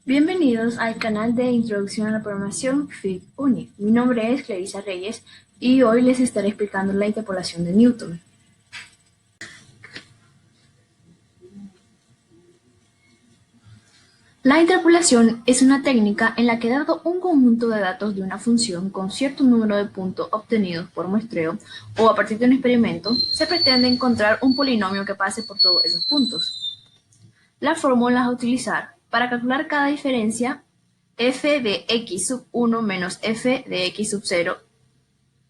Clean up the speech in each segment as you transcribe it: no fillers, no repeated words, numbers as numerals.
Bienvenidos al canal de Introducción a la Programación FIT-UNI. Mi nombre es Clarisa Reyes y hoy les estaré explicando la interpolación de Newton. La interpolación es una técnica en la que, dado un conjunto de datos de una función con cierto número de puntos obtenidos por muestreo o a partir de un experimento, se pretende encontrar un polinomio que pase por todos esos puntos. Las fórmulas a utilizar para calcular cada diferencia: f de x sub 1 menos f de x sub 0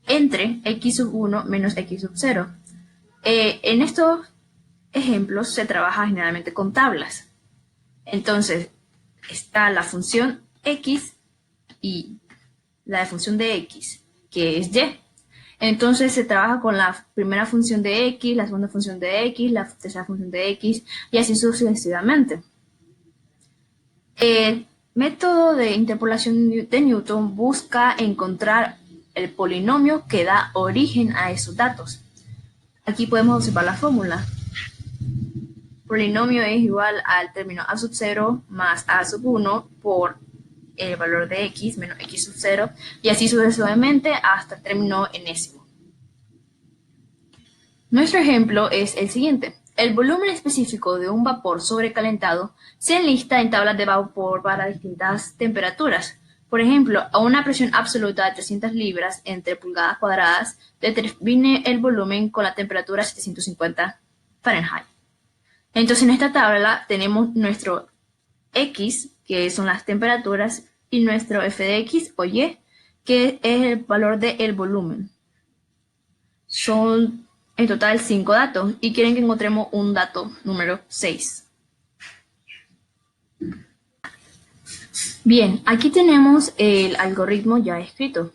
entre x sub 1 menos x sub 0. En estos ejemplos se trabaja generalmente con tablas. Entonces, está la función x y la función de x, que es y. Entonces se trabaja con la primera función de x, la segunda función de x, la tercera función de x, y así sucesivamente. El método de interpolación de Newton busca encontrar el polinomio que da origen a esos datos. Aquí podemos observar la fórmula. Polinomio es igual al término a sub 0 más a sub 1 por el valor de x menos x sub 0, y así sucesivamente hasta el término enésimo. Nuestro ejemplo es el siguiente. El volumen específico de un vapor sobrecalentado se enlista en tablas de vapor para distintas temperaturas. Por ejemplo, a una presión absoluta de 300 libras entre pulgadas cuadradas, determine el volumen con la temperatura 750 Fahrenheit. Entonces, en esta tabla tenemos nuestro x, que son las temperaturas, y nuestro f de x o y, que es el valor del volumen. Son en total 5 datos y quieren que encontremos un dato número 6. Bien, aquí tenemos el algoritmo ya escrito.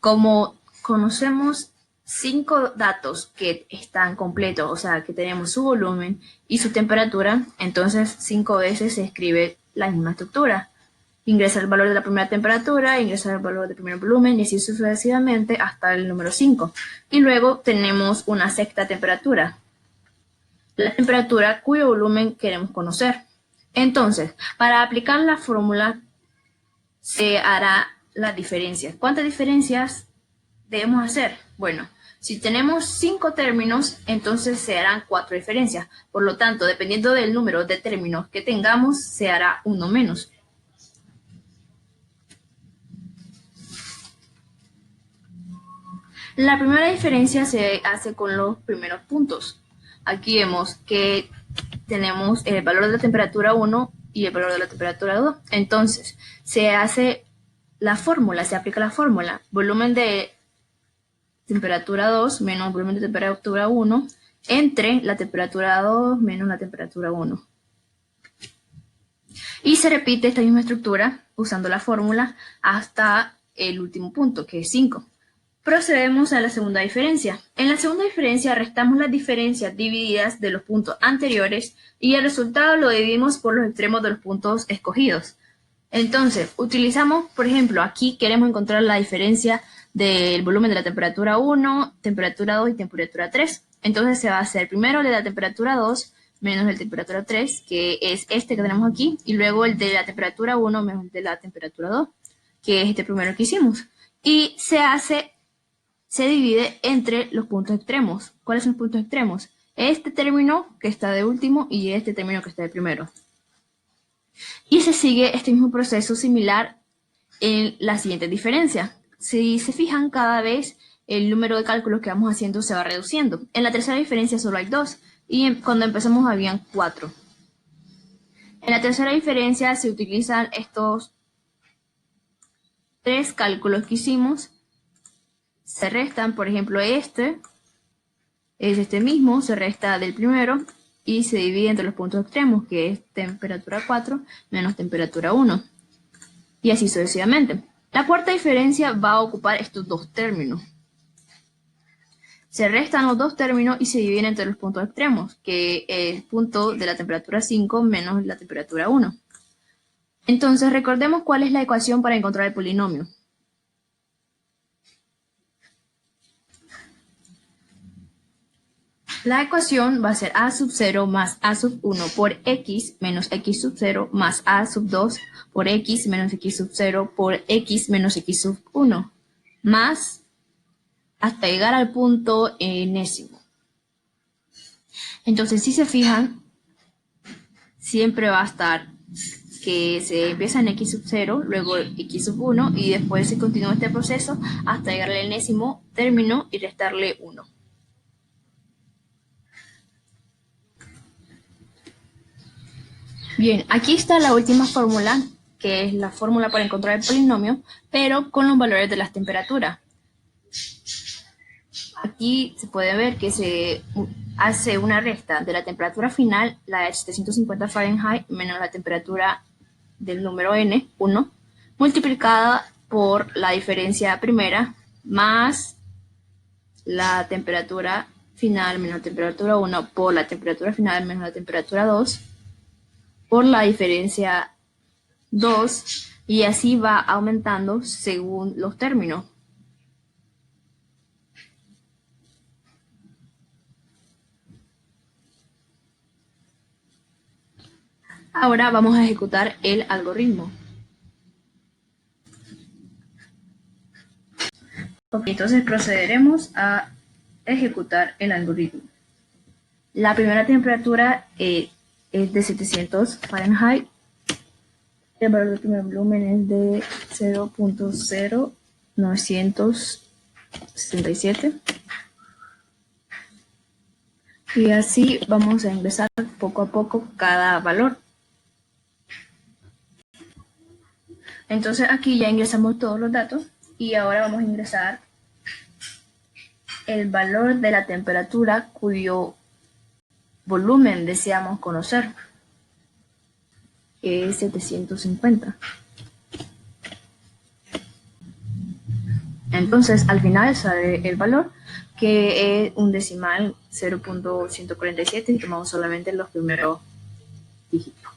Como conocemos 5 datos que están completos, o sea, que tenemos su volumen y su temperatura, entonces 5 veces se escribe la misma estructura. Ingresa el valor de la primera temperatura, ingresa el valor del primer volumen y así sucesivamente hasta el número 5. Y luego tenemos una sexta temperatura, la temperatura cuyo volumen queremos conocer. Entonces, para aplicar la fórmula se hará las diferencias. ¿Cuántas diferencias debemos hacer? Bueno, si tenemos 5 términos, entonces se harán 4 diferencias. Por lo tanto, dependiendo del número de términos que tengamos, se hará uno menos. La primera diferencia se hace con los primeros puntos. Aquí vemos que tenemos el valor de la temperatura 1 y el valor de la temperatura 2. Entonces, se hace la fórmula, se aplica la fórmula. Volumen de temperatura 2 menos volumen de temperatura 1 entre la temperatura 2 menos la temperatura 1. Y se repite esta misma estructura usando la fórmula hasta el último punto, que es 5. Procedemos a la segunda diferencia. En la segunda diferencia restamos las diferencias divididas de los puntos anteriores y el resultado lo dividimos por los extremos de los puntos escogidos. Entonces, utilizamos, por ejemplo, aquí queremos encontrar la diferencia del volumen de la temperatura 1, temperatura 2 y temperatura 3. Entonces se va a hacer primero el de la temperatura 2 menos el de la temperatura 3, que es este que tenemos aquí, y luego el de la temperatura 1 menos el de la temperatura 2, que es este primero que hicimos. Y se divide entre los puntos extremos. ¿Cuáles son los puntos extremos? Este término que está de último y este término que está de primero. Y se sigue este mismo proceso similar en la siguiente diferencia. Si se fijan, cada vez el número de cálculos que vamos haciendo se va reduciendo. En la tercera diferencia solo hay 2 y cuando empezamos habían 4. En la tercera diferencia se utilizan estos 3 cálculos que hicimos. Se restan, por ejemplo, este es este mismo, se resta del primero y se divide entre los puntos extremos, que es temperatura 4 menos temperatura 1. Y así sucesivamente. La cuarta diferencia va a ocupar estos dos términos. Se restan los dos términos y se dividen entre los puntos extremos, que es el punto de la temperatura 5 menos la temperatura 1. Entonces, recordemos cuál es la ecuación para encontrar el polinomio. La ecuación va a ser a sub 0 más a sub 1 por x menos x sub 0 más a sub 2 por x menos x sub 0 por x menos x sub 1 más hasta llegar al punto enésimo. Entonces, si se fijan, siempre va a estar que se empieza en x sub 0, luego x sub 1 y después se continúa este proceso hasta llegar al enésimo término y restarle 1. Bien, aquí está la última fórmula, que es la fórmula para encontrar el polinomio, pero con los valores de las temperaturas. Aquí se puede ver que se hace una resta de la temperatura final, la de 750 Fahrenheit, menos la temperatura del número n, 1, multiplicada por la diferencia primera, más la temperatura final menos la temperatura 1 por la temperatura final menos la temperatura 2, por la diferencia 2, y así va aumentando según los términos. Ahora vamos a ejecutar el algoritmo. Ok, entonces procederemos a ejecutar el algoritmo. La primera temperatura es de 700 Fahrenheit. El valor del primer volumen es de 0.0967. Y así vamos a ingresar poco a poco cada valor. Entonces aquí ya ingresamos todos los datos y ahora vamos a ingresar el valor de la temperatura cuyo volumen deseamos conocer, que es 750. Entonces al final sale el valor, que es un decimal 0.147 y tomamos solamente los primeros dígitos.